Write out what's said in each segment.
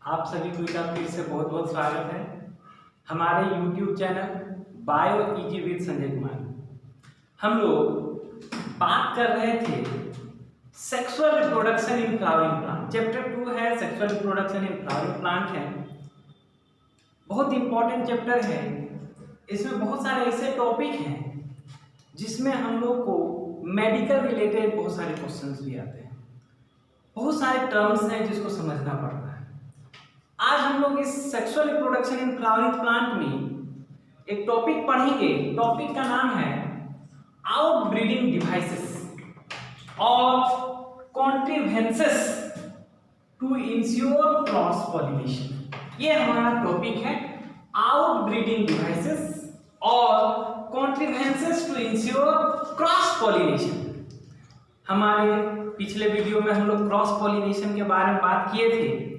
आप सभी को एक बार फिर से बहुत बहुत स्वागत है हमारे YouTube channel bio easy with Sanjay Kumar. हम लोग बात कर रहे थे sexual reproduction in flowering plant. Chapter 2 है sexual reproduction in flowering plant है, बहुत इंपॉर्टेंट चैप्टर है। इसमें बहुत सारे ऐसे टॉपिक हैं जिसमें हम लोग को मेडिकल रिलेटेड बहुत सारे क्वेश्चंस भी आते हैं, बहुत सारे टर्म्स हैं जिसको समझना पड़ता है। आज हम लोग इस sexual reproduction in flowering plant में एक टॉपिक पढ़ेंगे। टॉपिक का नाम है आउटब्रीडिंग डिवाइसेस और कॉन्ट्रीवेंसेस टू इंश्योर क्रॉस पॉलिनेशन। ये हमारा टॉपिक है, आउटब्रीडिंग डिवाइसेस और कॉन्ट्रीवेंसेस टू इंश्योर क्रॉस पॉलिनेशन। हमारे पिछले वीडियो में हम लोग क्रॉस पॉलिनेशन के बारे में बात किए थे।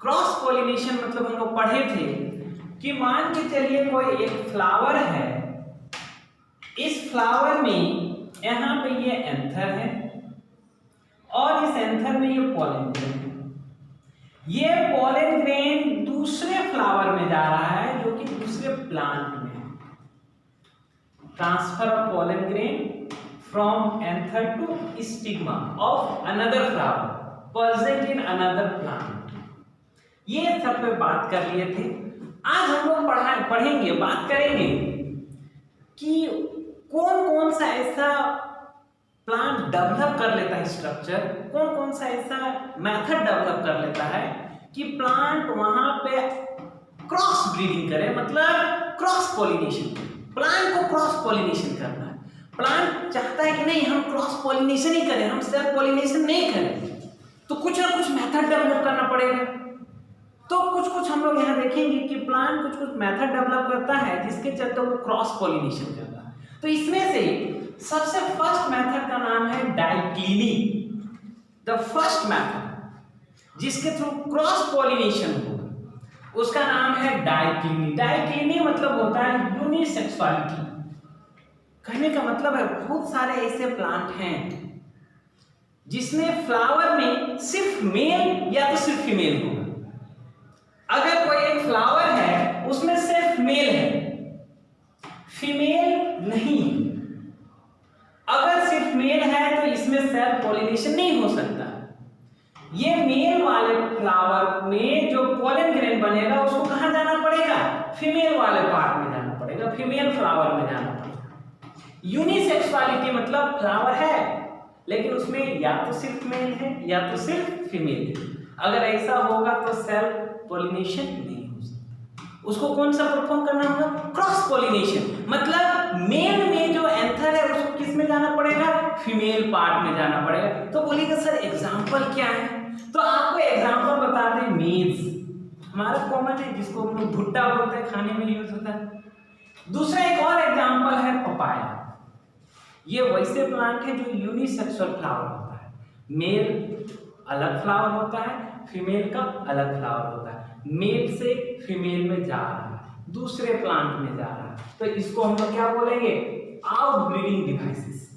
क्रॉस पॉलिनेशन मतलब हम लोग पढ़े थे कि मान के चलिए कोई एक फ्लावर है, इस फ्लावर में यहाँ पे ये एंथर है और इस एंथर में ये पोलन ग्रेन है। ये पोलन ग्रेन दूसरे फ्लावर में जा रहा है जो कि दूसरे प्लांट में है। Transfer of pollen grain from anther to stigma of another flower present in another plant। ये सब पे बात कर लिए थे। आज हम लोग पढ़ेंगे, बात करेंगे कि कौन कौन सा ऐसा प्लांट डेवलप कर लेता है स्ट्रक्चर, कौन कौन सा ऐसा मेथड डेवलप कर लेता है कि प्लांट वहां पे क्रॉस ब्रीडिंग करे, मतलब क्रॉस पॉलिनेशन। प्लांट को क्रॉस पॉलिनेशन करना है। प्लांट चाहता है कि नहीं हम क्रॉस पॉलिनेशन ही करें, हम सेल्फ पॉलिनेशन नहीं करें, तो कुछ ना कुछ मेथड डेवलप करना पड़ेगा। तो कुछ हम लोग यहाँ देखेंगे कि प्लांट कुछ मेथड डेवलप करता है जिसके चलते वो क्रॉस पॉलिनेशन करता है। तो इसमें से सबसे फर्स्ट मेथड का नाम है डाइक्लिनी। द फर्स्ट मेथड जिसके थ्रू क्रॉस पॉलिनेशन होगा उसका नाम है डाइक्लिनी। डाइक्लिनी मतलब होता है यूनिसेक्सुअलिटी। कहने का मतलब है बहुत सारे ऐसे प्लांट हैं जिसमें फ्लावर में सिर्फ मेल या तो सिर्फ फीमेल होगा। अगर कोई एक फ्लावर है उसमें सिर्फ मेल है, फीमेल नहीं। अगर सिर्फ मेल है तो इसमें सेल्फ पॉलिनेशन नहीं हो सकता। ये मेल वाले फ्लावर में जो पोलन ग्रेन बनेगा उसको कहां जाना पड़ेगा? फीमेल वाले पार्ट में जाना पड़ेगा, फीमेल फ्लावर में जाना पड़ेगा। यूनिसेक्सुअलिटी मतलब फ्लावर है लेकिन उसमें या तो सिर्फ मेल है या तो सिर्फ फीमेल है। अगर ऐसा होगा तो सेल्फ पॉलिनेशन नहीं हो सकता। उसको कौन सा परफॉर्म करना होगा? Cross pollination. मतलब मेल में जो एंथर है उसको किस में जाना पड़ेगा? फीमेल पार्ट में जाना पड़ेगा। तो बोलिएगा सर एग्जाम्पल क्या है? तो आपको एग्जाम्पल बता दें, मेज हमारा कॉमन है जिसको हम लोग भुट्टा बोलते हैं, खाने में यूज होता है। दूसरा एक और एग्जाम्पल है पपाया। ये वैसे प्लांट है जो यूनिसेक्सुअल फ्लावर होता है, मेल अलग फ्लावर होता है, फीमेल का अलग फ्लावर होता है। मेल से फीमेल में जा रहा है, दूसरे प्लांट में जा रहा है, तो इसको हम लोग क्या बोलेंगे? Outbreeding devices.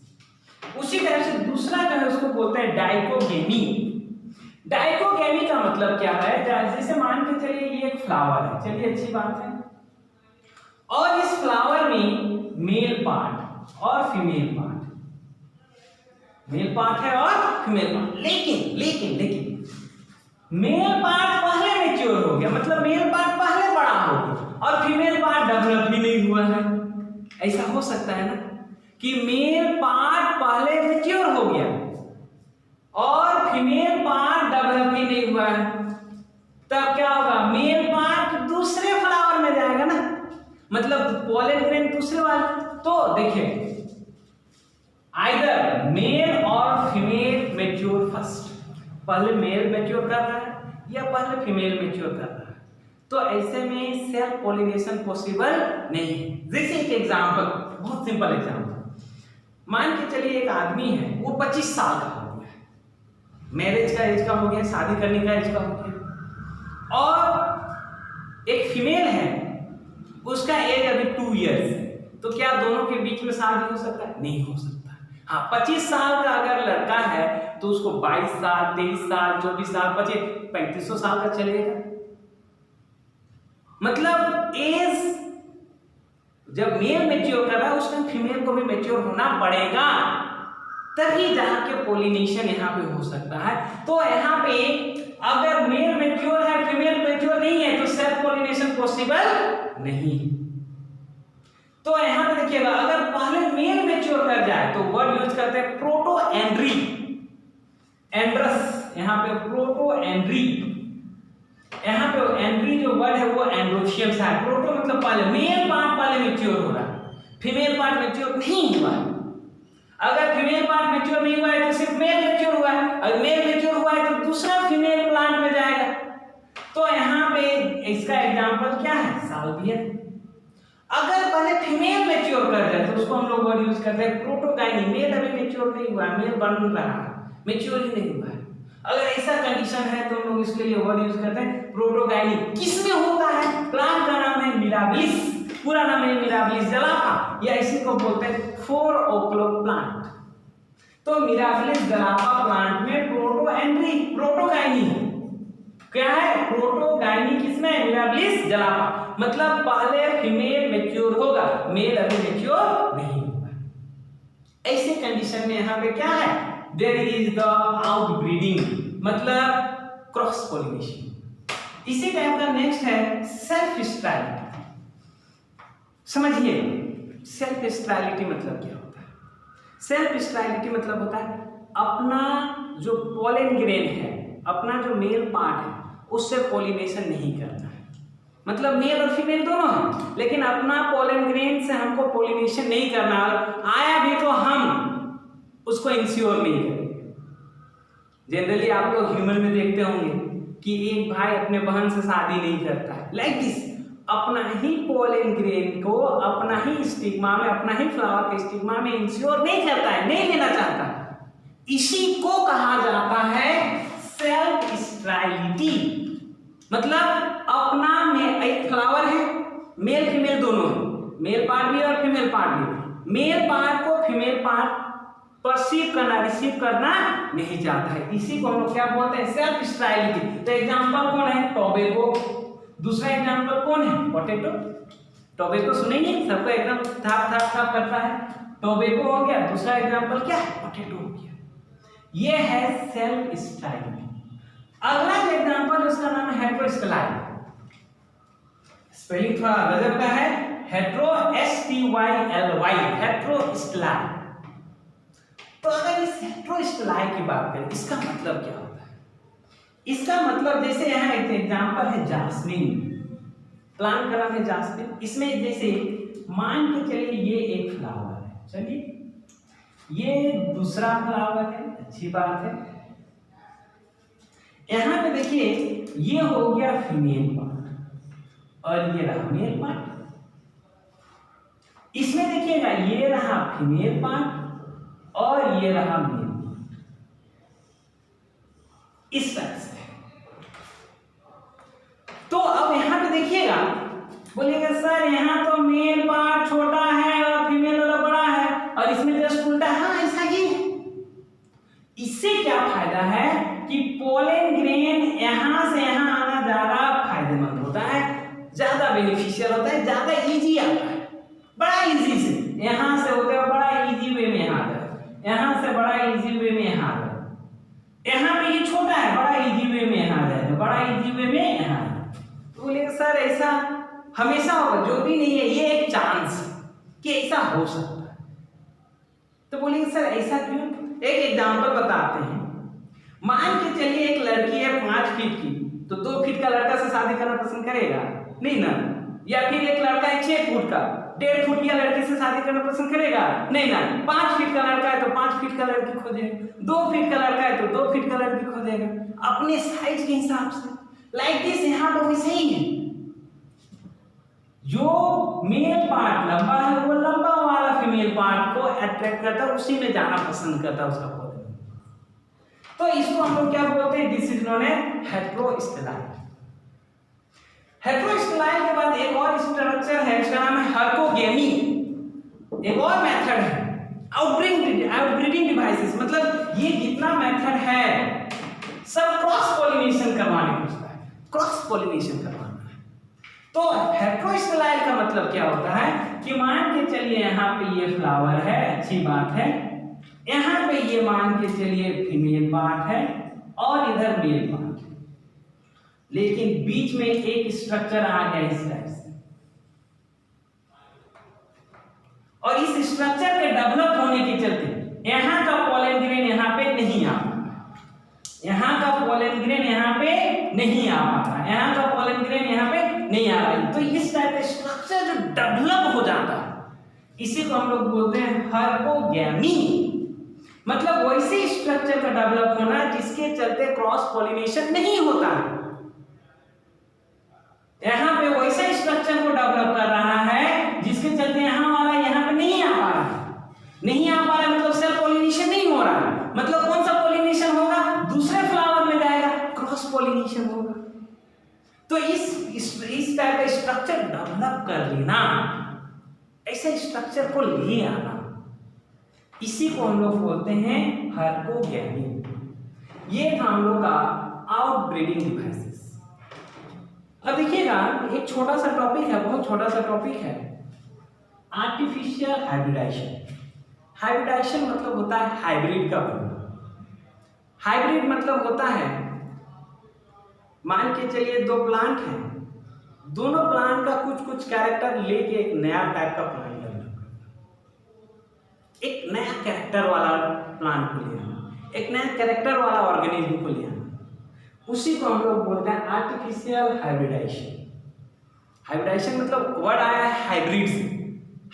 उसी तरह से दूसरा जो है उसको बोलते हैं डाइकोगेमी। डाइकोगेमी का मतलब क्या है? जैसे मान के चलिए ये एक फ्लावर है, चलिए अच्छी बात है, और इस फ्लावर में मेल पार्ट और फीमेल पार्ट, मेल पार्ट है और फीमेल पार्ट। लेकिन मेल पार्ट पहले मैच्योर हो गया, मतलब मेल पार्ट पहले बड़ा हो गया और फीमेल पार्ट डेवलप भी नहीं हुआ है। ऐसा हो सकता है ना कि मेल पार्ट पहले मैच्योर हो गया और फीमेल पार्ट डेवलप ही नहीं हुआ है, तब क्या होगा? मेल पार्ट दूसरे फ्लावर में जाएगा ना, मतलब पोलन ग्रेन दूसरे वाले। तो देखिए आइदर मेल और फीमेल मैच्योर फर्स्ट, पहले मेल मैच्योर कर रहा है या पहले फीमेल मैच्योर कर रहा है, तो ऐसे में सेल्फ पॉलिनेशन पॉसिबल नहीं है। जैसे एक एग्जांपल, बहुत सिंपल एग्जांपल, मान के चलिए एक आदमी है, वो 25 साल का हो गया, मैरिज का एज का हो गया, शादी करने का एज का हो गया, और एक फीमेल है उसका एज अभी 2 इयर्स है, तो क्या दोनों के बीच में शादी हो सकता है? नहीं हो सकता। हाँ, 25 साल का अगर लड़का है तो उसको 22 साल, 23 साल, 24 साल, 3500 साल का चलेगा। मतलब एज जब मेल मैच्योर कर रहा है उस टाइम फीमेल को भी मैच्योर होना पड़ेगा, तभी जाके पोलिनेशन यहाँ पे हो सकता है। तो यहाँ पे अगर मेल मैच्योर है, फीमेल मैच्योर नहीं है, तो सेल्फ पोलिनेशन पॉसिबल नहीं है। तो यहाँ पे देखिएगा, अगर पहले मेल मैच्योर कर जाए तो वर्ड यूज करते हैं प्रोटो एंड्री, एंड्रस, यहाँ पे प्रोटो एंड्री, यहाँ पे एंड्री जो वर्ड है वो एंड्रोशियम से है। प्रोटो मतलब पहले, मेल पार्ट पहले मैच्योर हो रहा है, फीमेल पार्ट मैच्योर नहीं हुआ है। अगर फीमेल पार्ट मैच्योर नहीं हुआ है तो सिर्फ मेल मैच्योर हुआ है, अगर मेल मैच्योर हुआ है तो दूसरा फीमेल प्लांट में जाएगा। तो यहाँ पे इसका एग्जांपल क्या है, साल्वियन। अगर पहले फीमेल मैच्योर कर जाए तो उसको हम लोग वर्ड यूज करते हैं प्रोटोगाइनी, मेल अभी मैच्योर नहीं हुआ है, मेल बन रहा है, मैच्योर ही नहीं हुआ है। अगर ऐसा कंडीशन है तो हम लोग इसके लिए वर्ड यूज करते हैं प्रोटोगाइनी। किसमें होता है, प्लांट का नाम है मिराबिलिस, पूरा नाम है मिराबिलिस जलापा, या इसी को बोलते हैं 4 o'clock प्लांट। तो मिराबिलिस जलापा प्लांट में प्रोटो एंड्री, प्रोटोगाइनी है। क्या है, प्रोटोगाइनी किसमें है, मिराबिलिस जलापा। मतलब पहले फीमेल मैच्योर होगा, मेल अभी मैच्योर नहीं होगा। ऐसे कंडीशन में यहाँ पे क्या है, देयर इज द आउटब्रीडिंग, मतलब क्रॉस पॉलिनेशन। इसी टाइप का नेक्स्ट है सेल्फ स्टेरिलिटी। समझिए सेल्फ स्टेरिलिटी मतलब क्या होता है। सेल्फ स्टेरिलिटी मतलब होता है अपना जो पोलन ग्रेन है, अपना जो मेल पार्ट है उससे पोलिनेशन नहीं करना है। मतलब मेल और फीमेल दोनों हैं, लेकिन अपना पोलन ग्रेन से हमको पोलिनेशन नहीं करना, आया भी तो हम उसको इंश्योर नहीं करेंगे। जनरली आप लोग ह्यूमन में देखते होंगे कि एक भाई अपने बहन से शादी नहीं करता है, लाइक दिस, अपना ही पोलन ग्रेन को अपना ही स्टिग्मा में, अपना ही फ्लावर के स्टिग्मा में इंश्योर नहीं करता है, नहीं लेना चाहता। इसी को कहा जाता है सेल्फ स्टेरिलिटी। मतलब अपना में एक फ्लावर है, मेल फीमेल दोनों है, मेल पार्ट भी और फीमेल पार्ट भी, मेल पार्ट को फीमेल पार्ट परसीव करना, रिसीव करना नहीं चाहता है। इसी को हम लोग क्या बोलते हैं, सेल्फ स्टेरिलिटी। तो एग्जांपल कौन है, टोबैको। दूसरा एग्जांपल कौन है, पोटैटो। टोबैको सुनेंगे, सबको एकदम थाप थाप थाप करता है, टोबैको हो गया। दूसरा एग्जांपल क्या है, पोटैटो हो गया। ये है सेल्फ स्टेरिलिटी। अगला जो एग्जांपल उसका नाम है हेटेरोस्टेलाई। स्पेलिंग थोड़ा गजब का है, हेटेरो STYLY, हेटेरोस्टेलाई। तो अगर इस हेटेरोस्टेलाई की बात करें, इसका मतलब क्या होता है। इसका मतलब जैसे यहाँ एक एग्जांपल है जास्मिन, प्लांट का नाम है जास्मिन। इसमें जैसे मान के चलिए ये एक फ्लावर है, चलिए ये दूसरा फ्लावर है, अच्छी बात है। यहाँ पे देखिए ये हो गया फीमेल पार्ट और ये रहा मेल पार्ट। इसमें देखिएगा ये रहा फीमेल पार्ट और ये रहा मेल पार्ट, इस तरह से। तो अब यहाँ पे देखिएगा, बोलिएगा सर यहाँ तो मेल पार्ट छोटा है और फीमेल वाला बड़ा है, और इसमें जस्ट उल्टा। हाँ ऐसा ही है। इससे क्या फायदा है कि पोलन ग्रेन यहां से यहां आना ज्यादा फायदेमंद होता है, ज्यादा बेनिफिशियल होता है, ज्यादा इजी आता है, बड़ा इजी से यहां से होते हुए बड़ा इजी वे में यहाँ आ जाए, यहां से बड़ा इजी वे में यहाँ आ जाए। यहाँ पे ये छोटा है, बड़ा इजी वे में यहाँ आ जाएगा, बड़ा इजी वे में यहाँ आ जाए। तो बोलिए सर ऐसा हमेशा होगा, जो भी नहीं है ये एक चांस कि ऐसा हो सकता है। तो बोलिए सर ऐसा क्यों। एक एग्जांपल बताते हैं। मान के चलिए एक लड़की है 5 फीट की, तो 2 फीट का लड़का से शादी करना पसंद करेगा नहीं ना। या फिर एक लड़का है 6 फुट का, 1.5 फुट की लड़की से शादी करना पसंद करेगा नहीं ना। 5 फीट का लड़का है तो 5 फीट का लड़की खोजेगा, 2 फीट का लड़का है तो 2 फीट का लड़की खोजेगा, अपने साइज के हिसाब से। लाइक दिस यहाँ तो वैसे ही है, जो मेल पार्ट लंबा है वो लंबा वाला फीमेल पार्ट को अट्रैक्ट करता है, उसी में जाना पसंद करता है उसका पोलन। तो इसको हम लोग क्या बोलते हैं, दिस इज नोन एज हेटेरोस्टेलाई। हेटेरोस्टेलाई के बाद एक और स्ट्रक्चर है, उसका नाम है हर्कोगेमी। एक और मेथड है, आउटब्रीडिंग डिवाइसेस मतलब ये जितना मेथड है सब क्रॉस पॉलिनेशन करवाने को होता है, क्रॉस पॉलिनेशन करवाना है। तो हेटेरोस्टाइल का मतलब क्या होता है कि मान के चलिए यहाँ पे ये फ्लावर है, अच्छी बात है, यहाँ पे ये मान के चलिए फीमेल पार्ट है और इधर मेल पार्ट है, लेकिन बीच में एक स्ट्रक्चर आ गया इस टाइप से, और इस स्ट्रक्चर के डेवलप होने के चलते यहाँ का पोलन ग्रेन यहाँ पे नहीं आ पा, यहाँ का पोलन ग्रेन यहाँ पे नहीं आ पा रहा, यहाँ का पोलन ग्रेन यहाँ पे नहीं आ रहा है। तो इस टाइप का स्ट्रक्चर जो डेवलप हो जाता है इसी को हम लोग बोलते हैं हाइपोगैमी, मतलब वैसे स्ट्रक्चर का डेवलप होना जिसके चलते क्रॉस पॉलिनेशन नहीं होता है। यहाँ पे वैसा स्ट्रक्चर को डेवलप कर रहा है जिसके चलते यहाँ वाला यहाँ पे नहीं आ पा रहा है, नहीं आ पा रहा है मतलब सेल्फ पॉलिनेशन नहीं हो रहा है। मतलब कौन सा पॉलिनेशन होगा, दूसरे फ्लावर में जाएगा, क्रॉस पॉलिनेशन होगा। तो इस टाइप का स्ट्रक्चर डेवलप कर लेना, ऐसे स्ट्रक्चर को ले आना, इसी को हम लोग बोलते हैं हाइपोगैमी। ये था हम लोग का आउटब्रीडिंग डिवाइसेस। अब देखिएगा एक छोटा सा टॉपिक है, बहुत छोटा सा टॉपिक है, आर्टिफिशियल हाइब्रिडाइजेशन। हाइब्रिडाइजेशन मतलब होता है हाइब्रिड का बनना। हाइब्रिड मतलब होता है मान के चलिए दो प्लांट हैं, दोनों प्लांट का कुछ कुछ कैरेक्टर लेके एक नया टाइप का प्लांट डेवलप करना, एक नया कैरेक्टर वाला प्लांट को ले आना, एक नया कैरेक्टर वाला ऑर्गेनिज्म को ले आना, उसी को हम लोग बोलते हैं आर्टिफिशियल हाइब्रिडाइजेशन। हाइब्रिडाइजेशन मतलब वर्ड आया है हाइब्रिड से।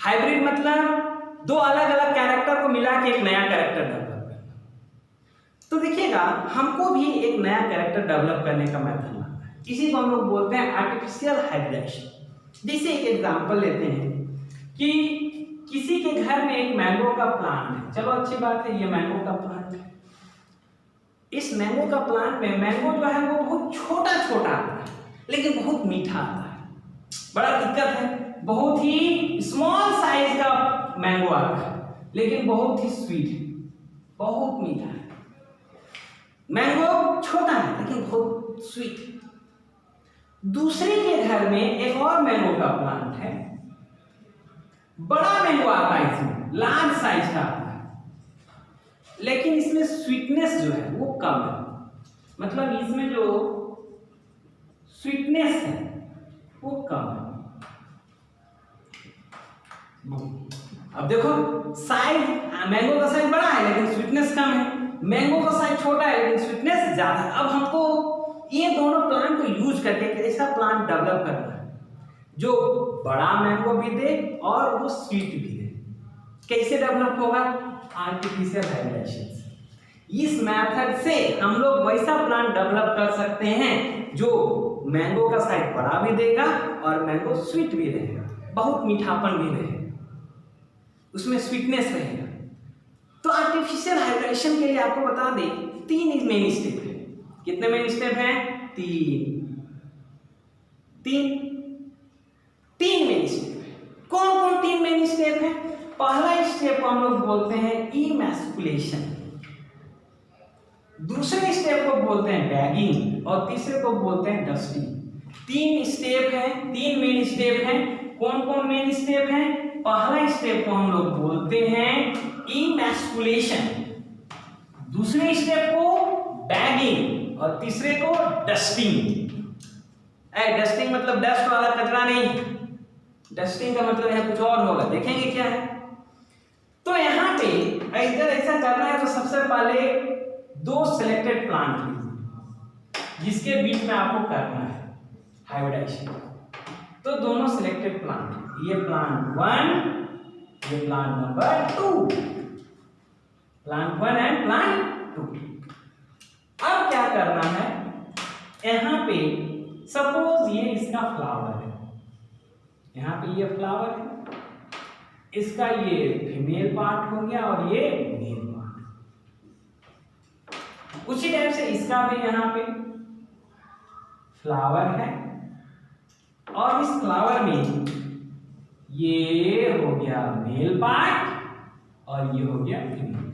हाइब्रिड मतलब दो अलग अलग कैरेक्टर को मिला के एक नया कैरेक्टर डेवलप करना। तो देखिएगा हमको भी एक नया कैरेक्टर डेवलप करने का मेथड आता है, इसी को हम लोग बोलते हैं आर्टिफिशियल हाइब्रिडाइजेशन। जैसे एक एग्जांपल लेते हैं कि किसी के घर में एक मैंगो का प्लांट है, चलो अच्छी बात है, ये मैंगो का प्लांट है। इस मैंगो का प्लांट में मैंगो जो है वो बहुत छोटा छोटा आता है लेकिन बहुत मीठा आता है। बड़ा दिक्कत है, बहुत ही स्मॉल साइज का मैंगो आता है लेकिन बहुत ही स्वीट है, बहुत मीठा है। मैंगो छोटा है लेकिन बहुत स्वीट। दूसरे के घर में एक और मैंगो का प्लांट है, बड़ा मैंगो आता है, इसमें लार्ज साइज का आता है लेकिन इसमें स्वीटनेस जो है वो कम है, मतलब इसमें जो स्वीटनेस है वो कम है। अब देखो साइज, मैंगो का साइज बड़ा है लेकिन स्वीटनेस कम है, मैंगो का साइज छोटा है लेकिन स्वीटनेस ज्यादा है। अब हमको ये दोनों प्लांट को यूज करके एक ऐसा प्लांट डेवलप करना है जो बड़ा मैंगो भी दे और वो स्वीट भी दे। कैसे डेवलप होगा, आर्टिफिशियल हाइब्रिडाइजेशन। इस मेथड से हम लोग वैसा प्लांट डेवलप कर सकते हैं जो मैंगो का साइज बड़ा भी देगा और मैंगो स्वीट भी रहेगा, बहुत मीठापन भी रहेगा, उसमें स्वीटनेस रहेगा। तो आर्टिफिशियल हाइब्रिडाइजेशन के लिए आपको बता दें 3 मेन स्टेप है। कितने मेन स्टेप हैं, 3 मेन स्टेप है। कौन कौन 3 मेन स्टेप है? पहला स्टेप हम लोग बोलते हैं इमैस्कुलेशन, दूसरे स्टेप को बोलते हैं बैगिंग और तीसरे को बोलते हैं डस्टिंग। 3 स्टेप है, 3 मेन स्टेप हैं। कौन कौन मेन स्टेप हैं? पहला स्टेप को हम लोग बोलते हैं इमैस्कुलेशन, दूसरे स्टेप को बैगिंग और तीसरे को डस्टिंग। डस्टिंग मतलब डस्ट वाला कचरा नहीं, डस्टिंग का मतलब यहाँ कुछ और होगा, देखेंगे क्या है। तो यहाँ पे अगर ऐसा करना है तो सबसे पहले 2 सिलेक्टेड प्लांट लीजिए जिसके बीच में आपको करना है हाइब्रिडाइजेशन। तो दोनों सिलेक्टेड प्लांट, ये प्लांट 1, ये plant number 2, plant 1 and plant 2। अब क्या करना है, यहाँ पे सपोज ये इसका फ्लावर है, यहाँ पे ये फ्लावर है, इसका ये फीमेल पार्ट हो गया और ये मेल पार्ट। उसी टाइप से इसका भी यहाँ पे फ्लावर है और इस फ्लावर में ये हो गया मेल पार्ट और ये हो गया फीमेल।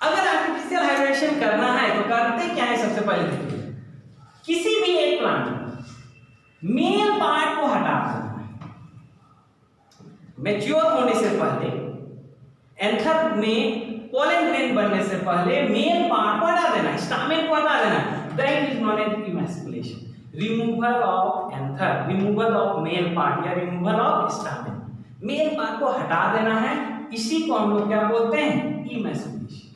अगर आर्टिफिशियल हाइब्रिडेशन करना है तो करते क्या है, सबसे पहले देखिए किसी भी एक प्लांट में मेल पार्ट को हटा देना है। मैच्योर होने से पहले, एंथर में पोलन ग्रेन बनने से पहले मेल पार्ट को हटा देना है, स्टामेन को हटा देना है। That is known as emasculation, removal of anther, removal of male part या removal of stamen. Male part को हटा देना है, इसी को हम लोग क्या बोलते हैं, इमैस्कुलेशन।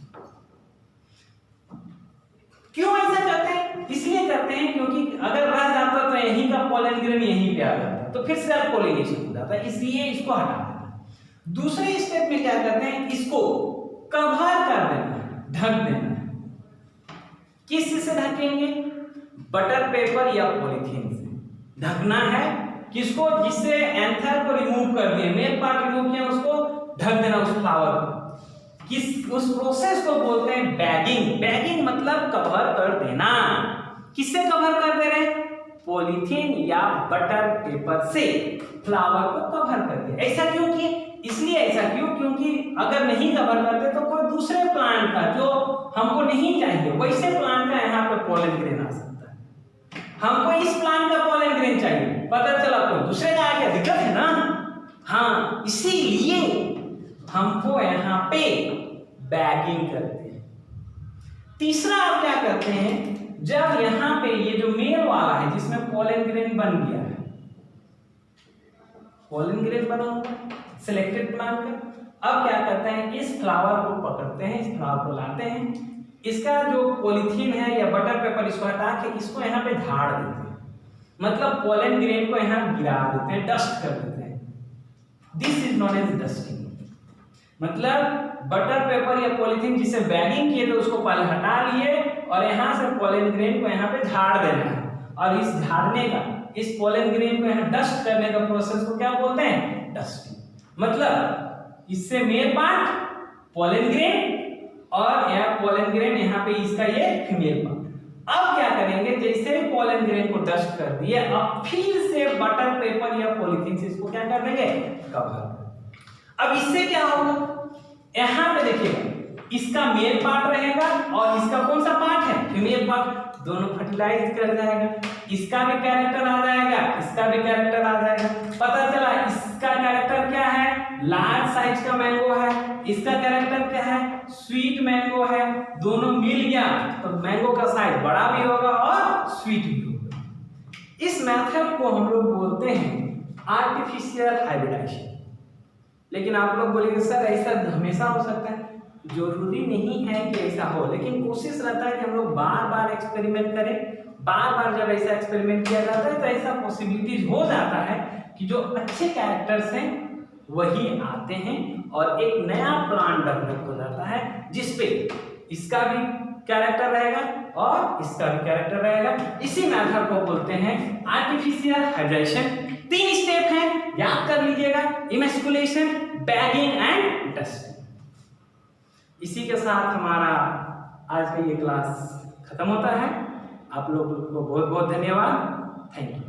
क्यों ऐसा करते हैं, इसलिए करते हैं क्योंकि अगर रह जाता तो यहीं का पोलन ग्रेन यहीं पे आ जाता तो फिर सेल्फ पोलिनेशन हो जाता, इसलिए इसको हटा देना। दूसरे स्टेप में क्या करते हैं, इसको कवर कर देना है, ढक देना है। किस से ढकेंगे, बटर पेपर या पॉलीथीन से ढकना है। किसको, जिससे एंथर को रिमूव कर दिए, मेल पार्ट रिमूव किया, उसको ढक देना उस फ्लावर को। उस प्रोसेस को बोलते हैं बैगिंग। बैगिंग मतलब कवर कर देना। किससे कवर कर दे रहे, पॉलीथीन या बटर पेपर से फ्लावर को कवर कर दिया। ऐसा क्यों किए, इसलिए ऐसा क्यों, क्योंकि अगर नहीं कवर करते तो कोई दूसरे प्लांट का जो हमको नहीं चाहिए वैसे प्लांट का यहाँ पे पोलन ग्रेन आ सकता है। हमको इस प्लांट का पोलन ग्रेन चाहिए, पता चला कोई दूसरे का आ गया, दिक्कत है ना। हाँ, इसीलिए हमको यहाँ पे बैगिंग करते हैं। तीसरा आप क्या करते हैं, जब यहाँ पे ये जो मेल वाला है जिसमें पोलन ग्रेन बन गया है, पोलन ग्रेन बना हुआ सिलेक्टेड प्लांट का, अब क्या करते हैं, इस फ्लावर को पकड़ते हैं, इस फ्लावर को लाते हैं, इसका जो पॉलीथीन है या बटर पेपर इसको हटा के इसको यहाँ पे झाड़ देते हैं, मतलब पोलन ग्रेन को यहाँ गिरा देते हैं, डस्ट कर देते हैं। This is known as dusting. मतलब बटर पेपर या पॉलीथीन जिसे बैगिंग किए थे उसको पहले हटा लिए और यहाँ से पोलन ग्रेन को यहाँ पे झाड़ देना है। और इस झाड़ने का, इस पोलन ग्रेन को यहाँ डस्ट करने का प्रोसेस को क्या बोलते हैं, डस्टिंग। मतलब इससे मेल पार्ट पोलन ग्रेन और यह पोलन ग्रेन यहाँ पे इसका ये फीमेल पार्ट। अब क्या करेंगे, जैसे ही पोलन ग्रेन को डस्ट कर दिए, अब फिर से बटर पेपर या पॉलीथीन से इसको क्या कर देंगे, कवर। अब इससे क्या होगा, यहाँ पे देखिए इसका मेल पार्ट रहेगा और इसका कौन सा पार्ट है, फीमेल पार्ट, दोनों फर्टिलाइज कर जाएगा। इसका भी कैरेक्टर आ जाएगा, इसका भी कैरेक्टर आ जाएगा। पता चला इसका कैरेक्टर क्या है, लार्ज साइज का मैंगो है, इसका कैरेक्टर क्या है, स्वीट मैंगो है। दोनों मिल गया तो मैंगो का साइज बड़ा भी होगा और स्वीट भी होगा। इस मेथड को हम लोग बोलते हैं आर्टिफिशियल हाइब्रिडाइजेशन। लेकिन आप लोग बोलेंगे सर ऐसा हमेशा हो सकता है, जरूरी नहीं है कि ऐसा हो, लेकिन कोशिश रहता है कि हम लोग बार बार एक्सपेरिमेंट करें। बार बार जब ऐसा एक्सपेरिमेंट किया जाता है तो ऐसा पॉसिबिलिटीज हो जाता है कि जो अच्छे कैरेक्टर्स हैं वही आते हैं और एक नया प्लांट डेवलप हो जाता है जिसपे इसका भी कैरेक्टर रहेगा और इसका भी कैरेक्टर रहेगा। इसी मेथड को बोलते हैं आर्टिफिशियल हाइब्रिडेशन। 3 स्टेप हैं, याद कर लीजिएगा, इमैस्कुलेशन, बैगिंग एंड डस्टिंग। इसी के साथ हमारा आज का ये क्लास खत्म होता है। आप लोगों को बहुत बहुत धन्यवाद। Thank you.